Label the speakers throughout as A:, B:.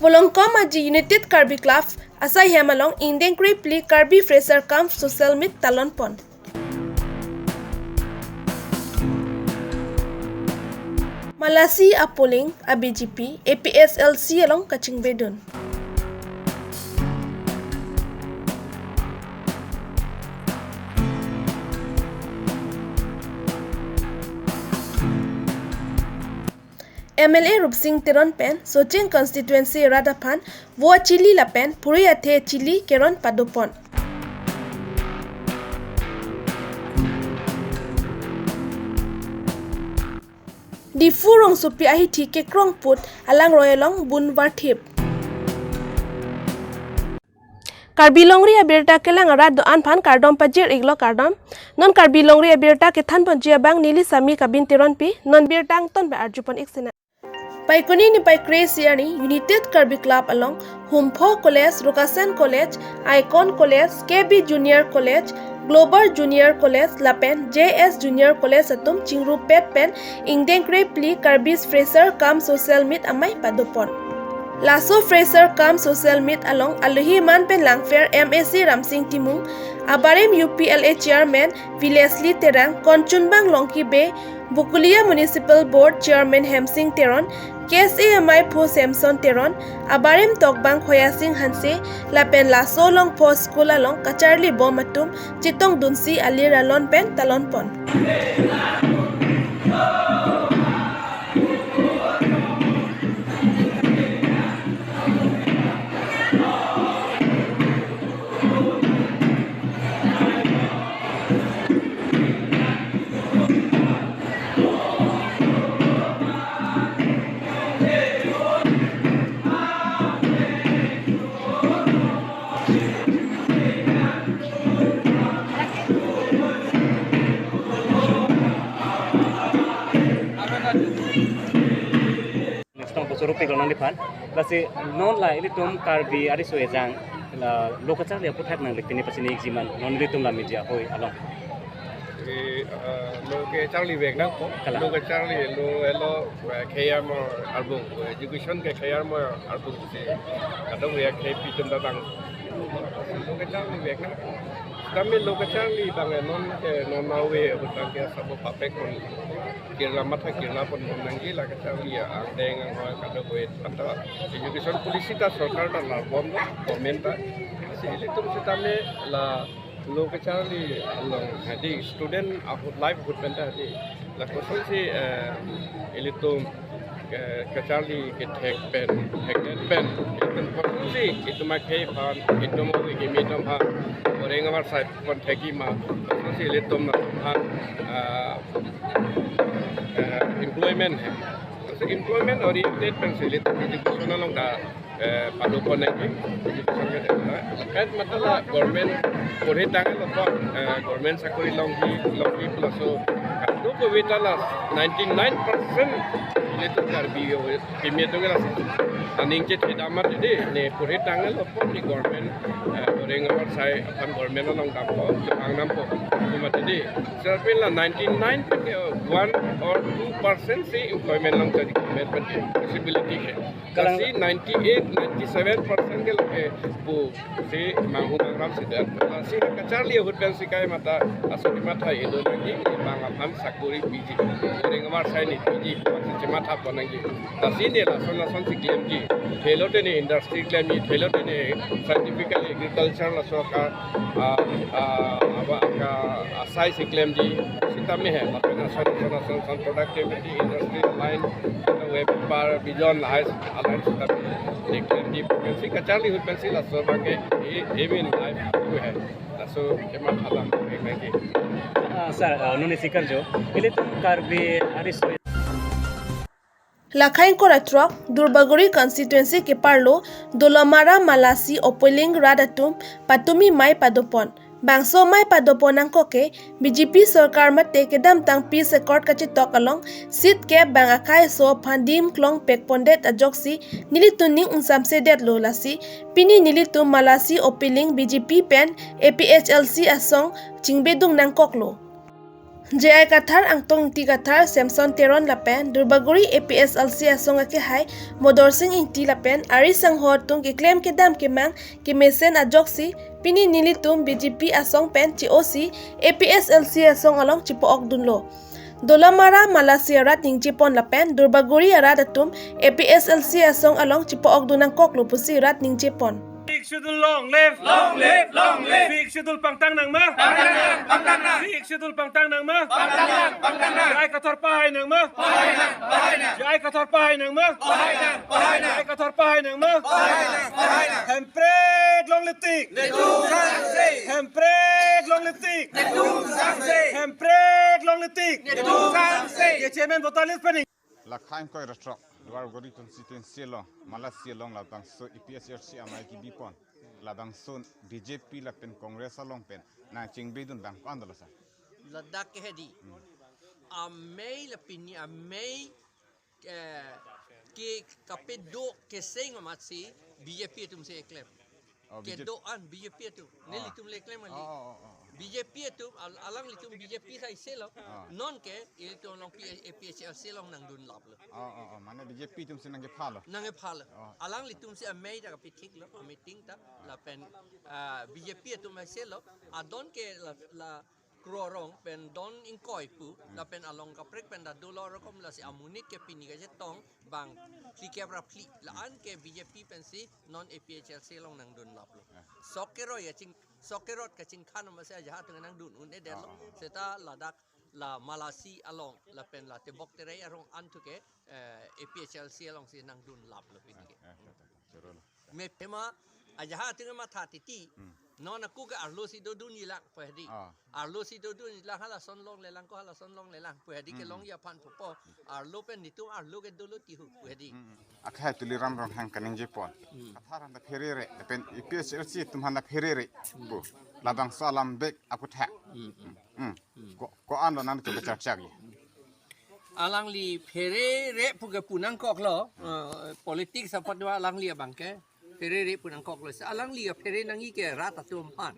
A: Volongkom aji United Karbi Club asai hemalong Indian Pli Karbi Fraser Camp Social Meet Talon Pon. Malasi Apoling ABGP APSLC along Kaching Bedun. MLA Rupsing Teron Pen, Soching Constituency Radapan, Voa Chili La Pen, Puriate Chili, Keron Padopon. Di Furong Supi Ahiti Kekrong Put, Alang Royalong Bun Vartip. Karbilongri abirta kelang arad do anpan kardom pajir iglo kardom non karbilongri abirta kethan ponjia bang nili sami kabin teron pi non birtang ton ba arjupon iksena. Paikoni ni Paikre Siani United Karbi Club along Humpho College, Rukasen College, Icon College, KB Junior College, Global Junior College, Lapen, JS Junior College atum Chingru Pet Pen, Indian Pli Karbis Fraser Camp Social Meet amai padopon. Lasso Fraser Camp Social Meet along Aluhi Man Pen Langfair MSC Ramsing Timung, Abarim UPLA Chairman Vilesli Terang, Konchunbang Longki Bay, Bukulia Municipal Board Chairman Hemsing Teron, KSAMI Po Samson Teron, Abarim Tokbang Khoyasing Hanse, Lapen Lasso Long Po School along Kacharli Bomatum, Chitong Dunsi Alira Lon Pen Talon Pon.
B: Rupi kalau nanti pan, basi non lah ini tum karbi ada suejang, lokacang dia putar nang lekti ni pasini eksiman, non ini tum lah media hoi along.
C: Lokacang li vek nang ko, lokacang li lo kaya mo album, education ke kaya mo album se, kadang dia kaya pitum datang, lokacang li vek nang. Kami lokacang li bang non mawe hutang kia sabo papek pun kira mata kira pun menanggi lah kacang li ang deng ang hoa kada buat antara education polisi ta sarkar ta la bom no komenta si ili tum sitame la lokacang li along hadi student ahut life hut penta hadi la kosul si ili tum kacang li ke tek pen itu kosul si itu makai pan itu mau gimi tom ha orang awak saya pun tegi mah, masih letom nak employment, so employment oriented pensel itu education long dah padopon lagi, kan masalah government boleh tangan lepas government sakuri longi plus so, tu kewita lah 99% itu karbi kimia tu kan aning cek hidamat ini ne boleh tangan lepas di government orang awak saya akan government long dampo, ang dampo, cuma jadi, serapin lah 99% 1 or 2% si employment long jadi government possibility है, kasi 98-97% के लोग वो si mangu mangram si dan, si kacar lihat hutbang si kaya mata asal mata itu lagi, bangapam sakuri biji, orang awak saya ni biji, macam mata pun lagi, kasi ni lah son si claim ji, hello ni industry claim ni, hello ni scientific agriculture lah soka asai si claim ji, kita meh है, tapi son productivity industry line, web par beyond lies, alliance kita ni claim ji, si kacar lihat hutbang si lah so bagai even life itu है, lah so kemat halam lagi.
B: Sir, nuni sikar jo, ini tum karbi ada suej.
A: Lakhain Koratrok, Durbaguri constituency ke Parlo, Dolomara Malasi Opoling Radatum, Patumi Mai Padopon. Bangso Mai Padopon ang koke, BJP Sarkar mate kedam tang peace accord kachitok along, sit ke bangakai so pandim klong pek pondet ajoksi, nilituning unsamsedet lo lasi, pini nilitum Malasi Opoling BJP pen, APHLC asong, chingbedung nang koklo. JI Kathar Angtong Inti Kathar Samson Teron Lapen Durbaguri APSLC Asong Ake Hai Modor Sing Inti Lapen Ari Sanghor Tung ke claim ke dam ke mang ke mesen ajoksi Pini Nilitum BGP Asong Pen COC APSLC Asong Along Cipo Okdunlo Dolamara Malasiarat Ning Jipon Lapen Durbaguri Arat Atum APSLC Asong Along Cipo Okdunang Koklo Pusi Rat Ning Jipon
D: Fik Shudul long live, long live, long live. Fik Shudul pangtang nang ma, pangtang nang. Fik Shudul pangtang nang ma, pangtang nang. Jai Kathar pahay nang ma, pahay nang. Jai Kathar pahay nang ma, pahay nang. Jai Kathar pahay nang ma, pahay nang. Hempreg long litik, netung sangse. Hempreg long litik, netung sangse. Hempreg long litik, netung sangse. Ye chairman botalis pening.
E: La khaim koi restaurant luar gori constituency long Malaysia long la bang so EPSRC amai ki bipon la bang so DJP la pen congress long pen na chingbe dun bang kan dalo sa
F: Ladakh ke hedi amei la pini amei ke kapedo ke sing amatsi BJP tum se eklem ke doan BJP tu neli tum le eklem ali BJP tu alang litum BJP sai selo non ke itu long APSL selong nang dun lap lo
E: mana BJP tum senang ke phalo
F: nang e phal alang litum se amei da pitik lo meeting ta la pen BJP tu mai selo adon ke la krorong pen don ingkoi pu la pen along ka prek pen da dollar kom la si amunik ke pini ka jetong bang si ke rapli la an ke BJP pen si non APHL selong nang dun lap lo sokero ya ching sokerot ka ching khan ma se ja tu nang dun un e del lo seta ladak la malasi along la pen la te bok tere arong an tu ke APHL selong si nang dun lap lo pini ke me pema aja ha tu ma tha ti non aku ke arlo si do dun ilang pahdi arlo si do dun ilang hala son long le lang ko hala son long le lang pahdi ke long ya pan po arlo pen nitu arlo ke dolo ti hu pahdi
E: akha tuli ram ram hang kaning jepon athara da ferere pen EPSRC tum handa ferere bu la bang salam bek aku thak ko an lo nan ke chak ye
F: alang li phere re pu ke punang kok lo politik sapat wa alang li bangke phere punang kok lo alang li phere nangi ke rata tum pan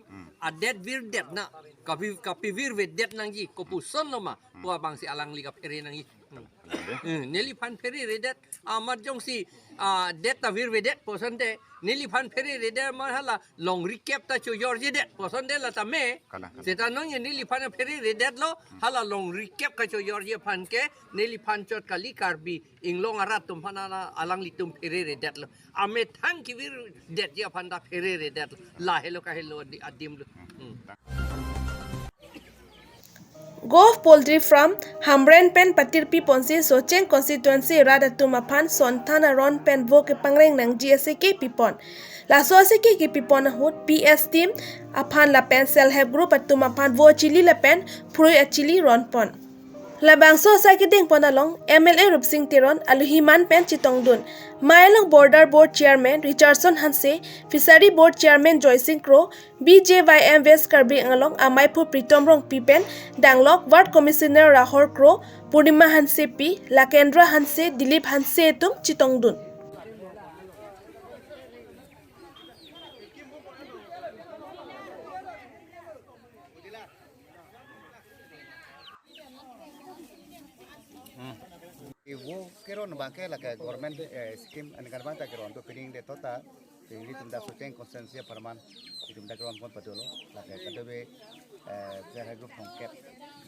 F: adet vir det na kapi vir ve det nangi ko pu son lo ma tua bang si alang li ka phere nangi neli pan phere re det amar jong si det ta vir ve det poson de neli pan phere re det ma hala long recap ta cho yor je det poson de la ta me seta nong ye neli pan phere re det lo hala long recap ka cho yor je pan ke neli pan chot kali karbi inglong arat tum panala alang li tum phere re det lo ame thang ki vir det ya pan da phere re det la hello ka hello adim lo
A: Gove Poultry Farm, Hamren Pen Patirpi Ponsi Socheng Constituency Rada Tumapan Sontana Ron Pen Voke Pangreng Nang GSK Pipon. La Soseke ki Pipon Hood PS Team Apan La Pen Self Help Group at Tumapan Vo Chili La Pen Prui at Chili Ron Pon. La Bangso Sakiding Ponalong, MLA Rupsing Tiron, Aluhiman Pen Chitongdun, Mailong Border Board Chairman Richardson Hanse, Fishery Board Chairman Joycing Crow, BJYM West Karbi Angalong, Amaipu Pritomrong Pipen, Danglok, Ward Commissioner Rahor Crow, Purnima Hanse P, Lakendra Hanse, Dilip Hanse Tum Chitongdun.
G: वो केरो न बाके लगा government scheme अनगरमान ता केरो तो फिनिंग दे तोता फिनिंग तुम दा सोचें कंसेंसिया परमान तुम दा केरो फोन पदोलो लगा कदबे जरा ग्रुप फोन कैप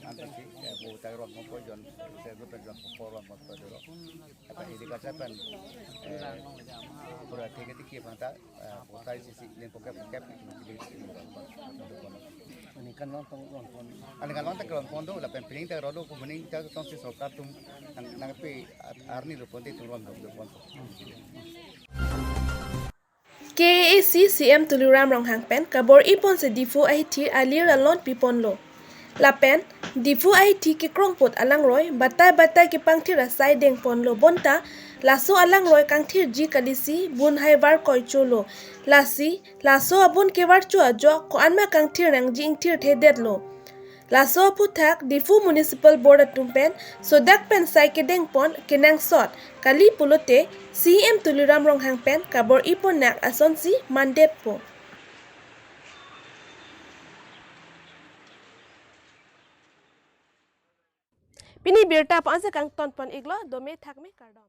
G: अंतसी वो ता केरो फोन को जन से ग्रुप पे जन फोन फोन पदोलो apa ini kaca pan pura tiga tiga panta potai sisi len pokep pokep ini kan lontong lontong ani kan lontong lontong do la pen pining ta rolo ko maning ta tong si sokar tum nang pe arni lo ponte tum lontong do ponto
A: KAC CM Tuliram Rong Hang Pen Kabor Ipon se Difu IT Alir Alon Pipon Lo La Pen Difu IT ke krongpot alang roy batai ke pangthir asai deng pon lo bonta laso alang roy kangthir ji kalisi bun hai war koi cholo laso abun ke war chu ajo ko anma kangthir nang jing thir the det lo laso puthak Difu Municipal Board atumpen sodak pen sai ke deng pon kenang sot kali pulote CM Tuliram Rong Hang Pen Kabor Ipon nak asonsi mandet po Pini birta pa ase kang ton pon iglo dome thak me kardom.